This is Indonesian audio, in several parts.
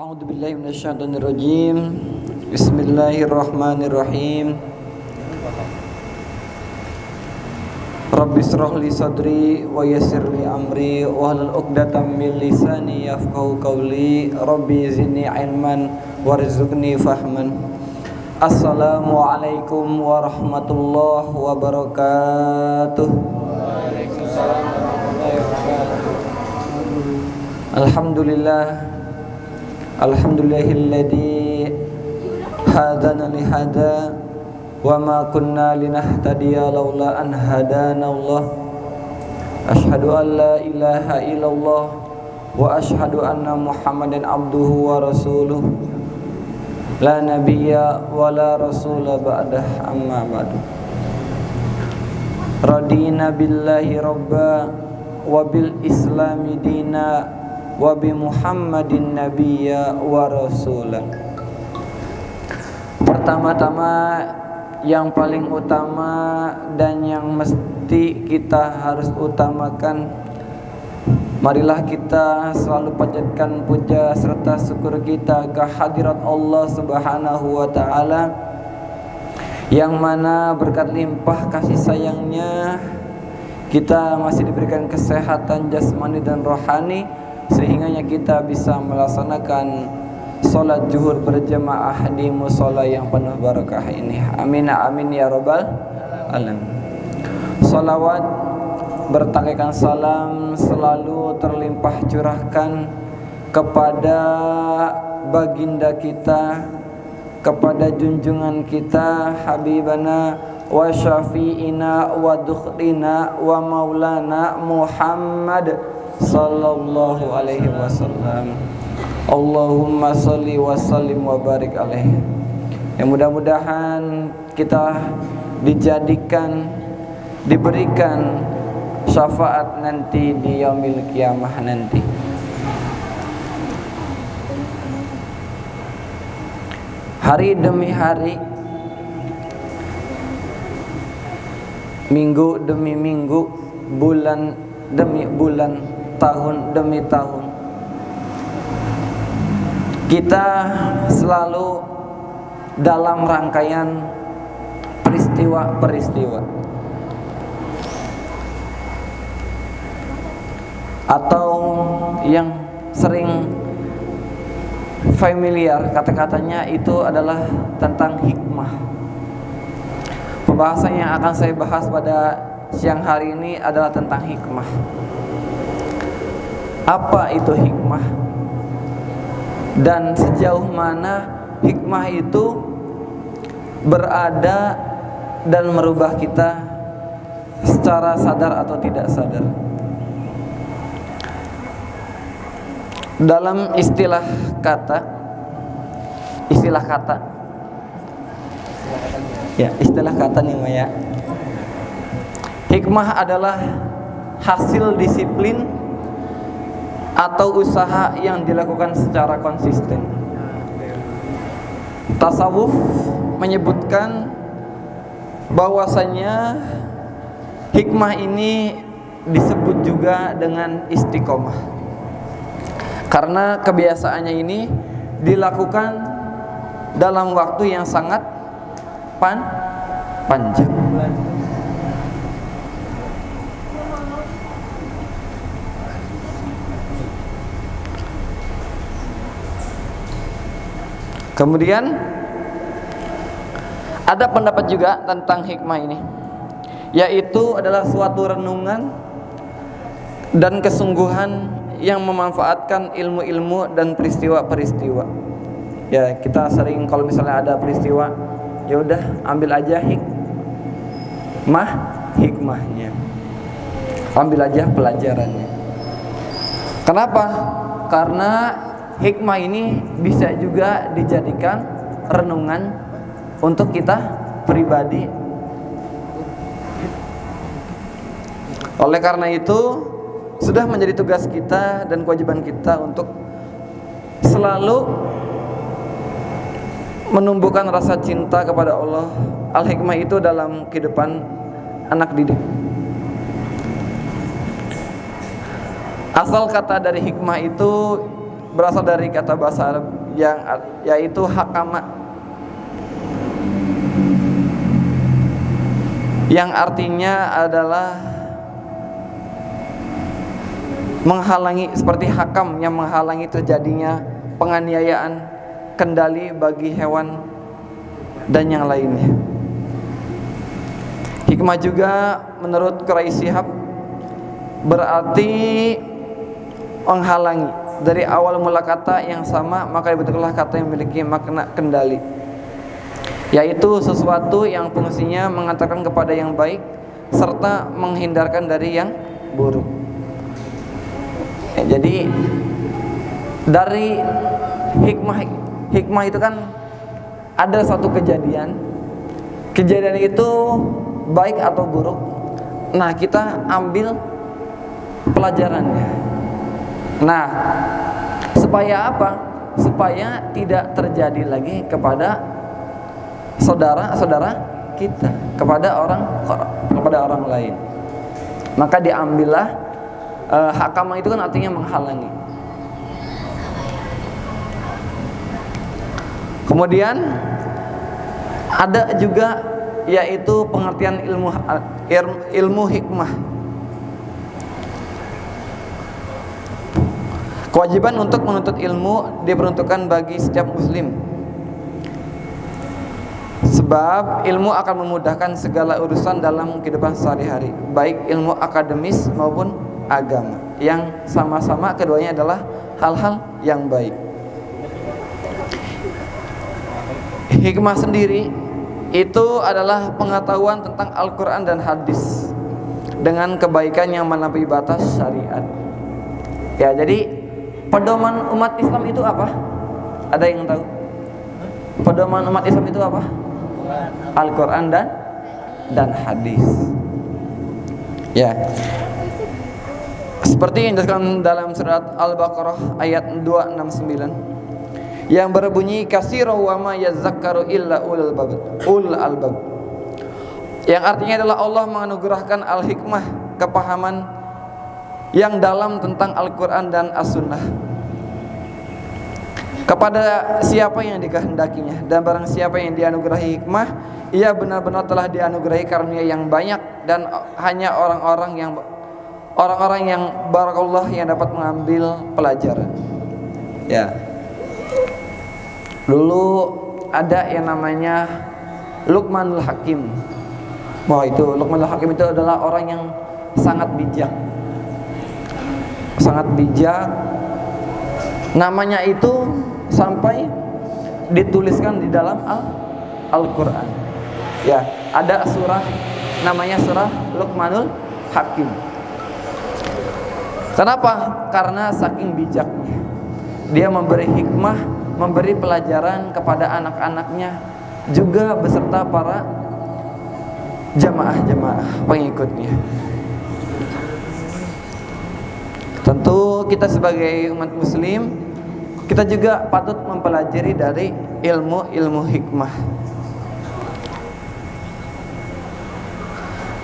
A'udzu billahi minasyaitonir rajim. Bismillahirrahmanirrahim. Rabbi shrah li sadri wa yassir li amri wahlul 'uqdatam min lisani yafqahu qawli. Rabbi zidni ilman warzuqni fahman. Assalamualaikum warahmatullahi wabarakatuh. Waalaikumsalam warahmatullahi wabarakatuh. Alhamdulillahilladzi hadana li hada wa ma kunna linahtadiya laula an hadana Allah. Asyhadu an la ilaha illallah wa asyhadu anna Muhammadan abduhu wa rasuluh. La nabiyya wa la rasula ba'dah, amma ba'du. Radina billahi rabba wa bil islami dina wa bi Muhammadin nabiyya wa rasulah. Pertama-tama, yang paling utama dan yang mesti kita harus utamakan, marilah kita selalu panjatkan puja serta syukur kita ke hadirat Allah Subhanahu wa taala, yang mana berkat limpah kasih sayangnya kita masih diberikan kesehatan jasmani dan rohani, sehingga kita bisa melaksanakan sholat zuhur berjamaah di mushola yang penuh barakah ini. Amin amin ya rabbal alamin. Salawat bertakikan salam selalu terlimpah curahkan kepada baginda kita, kepada junjungan kita, habibana wa syafi'ina wa dukhlina wa maulana Muhammad sallallahu alaihi wasallam. Allahumma salli wa sallim wa barik alaihi. Yang mudah-mudahan kita dijadikan, diberikan syafaat nanti di yaumil qiyamah nanti. Hari demi hari, minggu demi minggu, bulan demi bulan, tahun demi tahun, kita selalu dalam rangkaian peristiwa-peristiwa atau yang sering familiar kata-katanya itu adalah tentang hikmah. Pembahasan yang akan saya bahas pada siang hari ini adalah tentang hikmah. Apa itu hikmah? Dan sejauh mana hikmah itu berada dan merubah kita secara sadar atau tidak sadar. Dalam istilah kata nih Maya, hikmah adalah hasil disiplin atau usaha yang dilakukan secara konsisten. Tasawuf menyebutkan bahwasanya hikmah ini disebut juga dengan istiqomah, karena kebiasaannya ini dilakukan dalam waktu yang sangat panjang. Kemudian ada pendapat juga tentang hikmah ini, yaitu adalah suatu renungan dan kesungguhan yang memanfaatkan ilmu-ilmu dan peristiwa-peristiwa. Ya, kita sering kalau misalnya ada peristiwa, ya udah ambil aja hikmahnya, ambil aja pelajarannya. Kenapa? Karena hikmah ini bisa juga dijadikan renungan untuk kita pribadi. Oleh karena itu, sudah menjadi tugas kita dan kewajiban kita untuk selalu menumbuhkan rasa cinta kepada Allah. Al-hikmah itu dalam kehidupan anak didik. Asal kata dari hikmah itu berasal dari kata bahasa Arab yang yaitu hakama, yang artinya adalah menghalangi, seperti hakam yang menghalangi terjadinya penganiayaan, kendali bagi hewan dan yang lainnya. Hikmah juga menurut Quraisy Shihab berarti menghalangi. Dari awal mula kata yang sama maka dibentuklah kata yang memiliki makna kendali, yaitu sesuatu yang fungsinya mengantarkan kepada yang baik serta menghindarkan dari yang buruk. Jadi dari hikmah itu kan ada suatu kejadian itu baik atau buruk. Nah, kita ambil pelajarannya. Nah, supaya apa? Supaya tidak terjadi lagi kepada saudara-saudara kita, kepada orang lain. Maka diambillah hakama itu kan artinya menghalangi. Kemudian ada juga yaitu pengertian ilmu hikmah. Kewajiban untuk menuntut ilmu diperuntukkan bagi setiap muslim, sebab ilmu akan memudahkan segala urusan dalam kehidupan sehari-hari, baik ilmu akademis maupun agama, yang sama-sama keduanya adalah hal-hal yang baik. Hikmah sendiri itu adalah pengetahuan tentang Al-Quran dan hadis dengan kebaikan yang melampaui batas syariat. Ya, jadi pedoman umat Islam itu apa? Ada yang tahu? Pedoman umat Islam itu apa? Al-Quran dan hadis. Ya, seperti yang disebutkan dalam surat Al-Baqarah ayat 269 yang berbunyi katsiran wa ma yazakkaru illa ulul albab, yang artinya adalah Allah menganugerahkan al-hikmah, kepahaman yang dalam tentang Al-Quran dan As-Sunnah kepada siapa yang dikehendakinya, dan barang siapa yang dianugerahi hikmah, ia benar-benar telah dianugerahi karunia yang banyak, dan hanya orang-orang yang barakallah yang dapat mengambil pelajaran. Ya, dulu ada yang namanya Luqmanul Hakim. Wah, itu Luqmanul Hakim itu adalah orang yang sangat bijak. Namanya itu sampai dituliskan di dalam Al-Quran. Ya, ada surah namanya surah Luqmanul Hakim. Kenapa? Karena saking bijaknya, dia memberi hikmah, memberi pelajaran kepada anak-anaknya, juga beserta para jamaah-jamaah pengikutnya. Tentu kita sebagai umat muslim, kita juga patut mempelajari dari ilmu hikmah.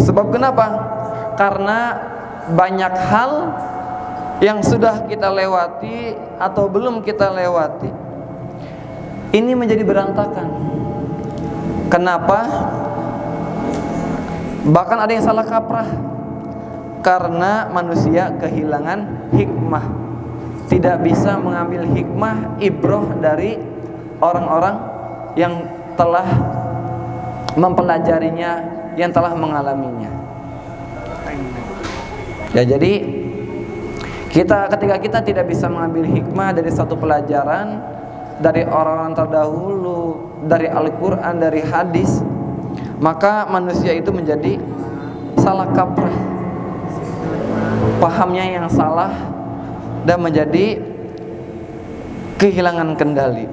Sebab kenapa? Karena banyak hal yang sudah kita lewati atau belum kita lewati ini menjadi berantakan. Kenapa? Bahkan ada yang salah kaprah karena manusia kehilangan hikmah, tidak bisa mengambil hikmah, ibroh dari orang-orang yang telah mempelajarinya, yang telah mengalaminya. Ya, jadi ketika kita tidak bisa mengambil hikmah dari satu pelajaran dari orang-orang terdahulu, dari Al-Quran, dari hadis, maka manusia itu menjadi salah kaprah, pahamnya yang salah, dan menjadi kehilangan kendali.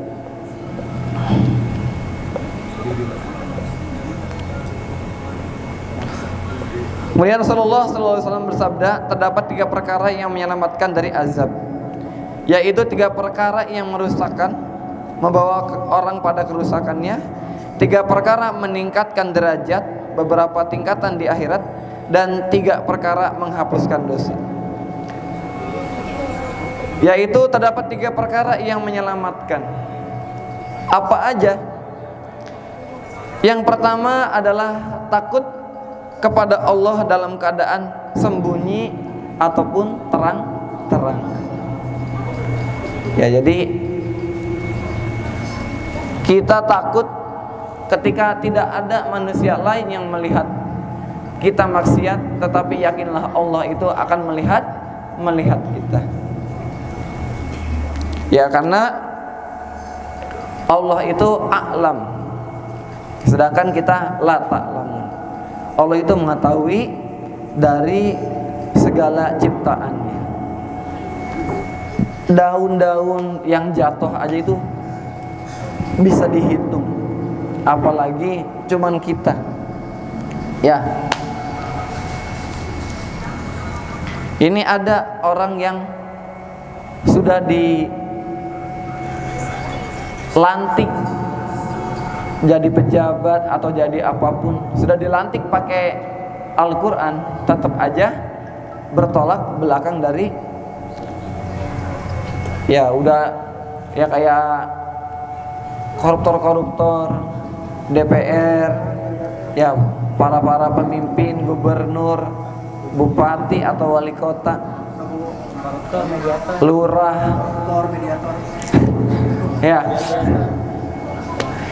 Kemudian Rasulullah SAW bersabda, terdapat 3 perkara yang menyelamatkan dari azab, yaitu 3 perkara yang merusakkan, membawa orang pada kerusakannya, 3 perkara meningkatkan derajat, beberapa tingkatan di akhirat, dan 3 perkara menghapuskan dosa. Yaitu terdapat 3 perkara yang menyelamatkan. Apa aja? Yang pertama adalah takut kepada Allah dalam keadaan sembunyi ataupun terang-terang. Ya, jadi kita takut ketika tidak ada manusia lain yang melihat kita maksiat, tetapi yakinlah Allah itu akan melihat kita. Ya, karena Allah itu a'lam, sedangkan kita la ta'lamun. Allah itu mengetahui dari segala ciptaannya. Daun-daun yang jatuh aja itu bisa dihitung, apalagi cuman kita. Ya, ini ada orang yang sudah dilantik jadi pejabat atau jadi apapun, sudah dilantik pakai Al-Quran, tetap aja bertolak belakang dari, ya udah, ya kayak koruptor-koruptor DPR, ya para pemimpin, gubernur, bupati atau wali kota, lurah, ya,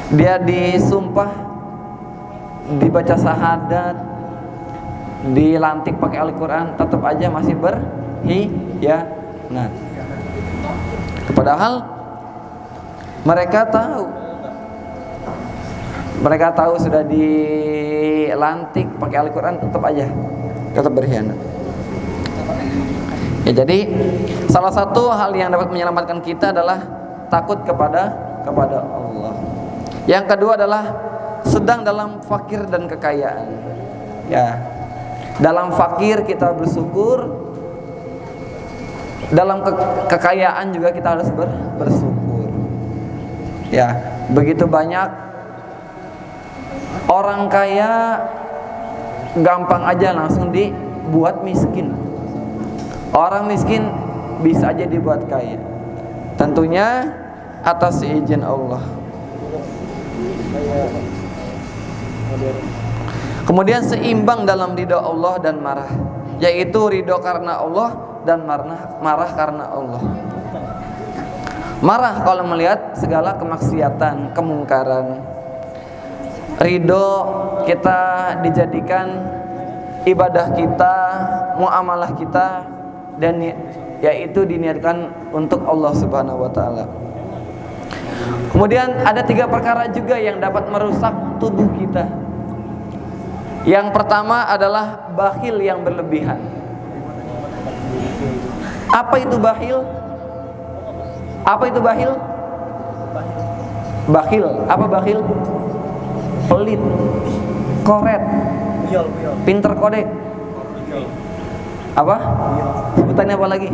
dia disumpah, dibaca syahadat, dilantik pakai Al-Quran, tetap aja masih berkhianat. Padahal mereka tahu sudah dilantik pakai Al-Quran, tetap berkhianat. Ya, jadi salah satu hal yang dapat menyelamatkan kita adalah takut kepada Allah. Yang kedua adalah sedang dalam fakir dan kekayaan. Ya, dalam fakir kita bersyukur, dalam kekayaan juga kita harus bersyukur. Ya, begitu banyak orang kaya gampang aja langsung dibuat miskin. Orang miskin bisa aja dibuat kaya, tentunya atas izin Allah. Kemudian seimbang dalam ridho Allah dan marah, yaitu ridho karena Allah dan marah karena Allah. Marah kalau melihat segala kemaksiatan, kemungkaran. Ridho kita dijadikan ibadah kita, muamalah kita, dan yaitu diniatkan untuk Allah Subhanahu wa taala. Kemudian ada 3 perkara juga yang dapat merusak tubuh kita. Yang pertama adalah bakhil yang berlebihan. Apa itu bakhil? Bakhil, apa bakhil? Pelit, koret, pinter kode. Apa? Sebutannya apa lagi?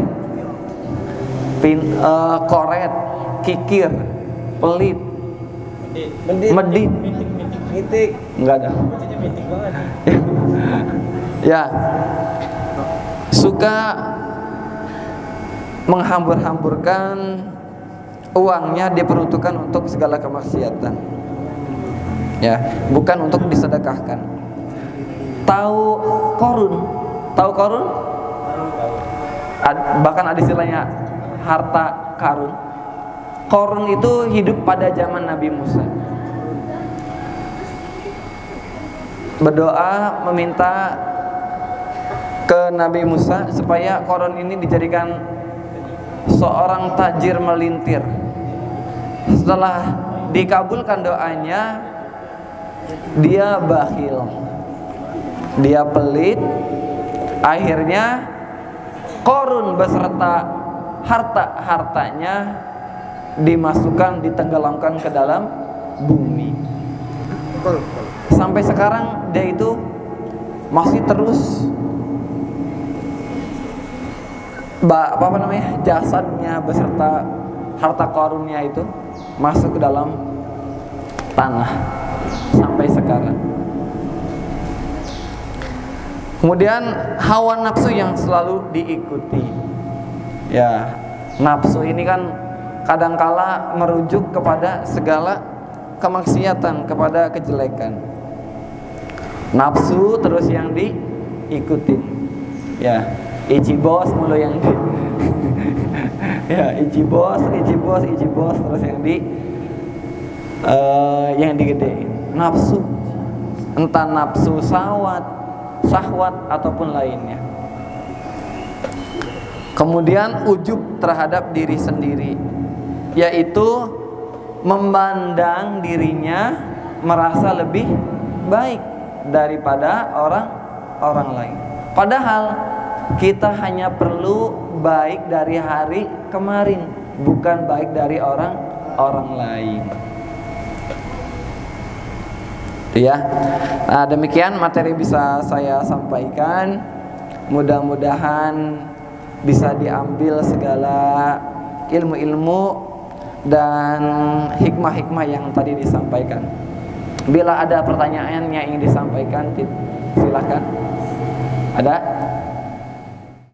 Koret, kikir, pelit, medit. Enggak ada. Ya, suka menghambur-hamburkan uangnya, diperuntukkan untuk segala kemaksiatan. Ya, bukan untuk disedekahkan. Tahu korun? Bahkan ada istilahnya harta karun. Korun itu hidup pada zaman Nabi Musa. Berdoa meminta ke Nabi Musa supaya korun ini dijadikan seorang tajir melintir. Setelah dikabulkan doanya, dia bakhil, dia pelit. Akhirnya korun beserta harta-hartanya dimasukkan, ditenggelamkan ke dalam bumi. Sampai sekarang dia itu masih terus jasadnya beserta harta karunnya itu masuk ke dalam tanah sampai sekarang. Kemudian hawa nafsu yang selalu diikuti. Ya, Nafsu ini kan kadangkala merujuk kepada segala kemaksiatan, kepada kejelekan. Nafsu terus yang diikutin. Ya, ijibos mulu yang di ya, ijibos terus yang digedein. Nafsu, entah nafsu syahwat ataupun lainnya. Kemudian ujub terhadap diri sendiri, yaitu memandang dirinya merasa lebih baik daripada orang lain. Padahal kita hanya perlu baik dari hari kemarin, bukan baik dari orang lain. Ya. Nah, demikian materi bisa saya sampaikan. Mudah-mudahan bisa diambil segala ilmu-ilmu dan hikmah-hikmah yang tadi disampaikan. Bila ada pertanyaan yang ingin disampaikan, silakan. Ada?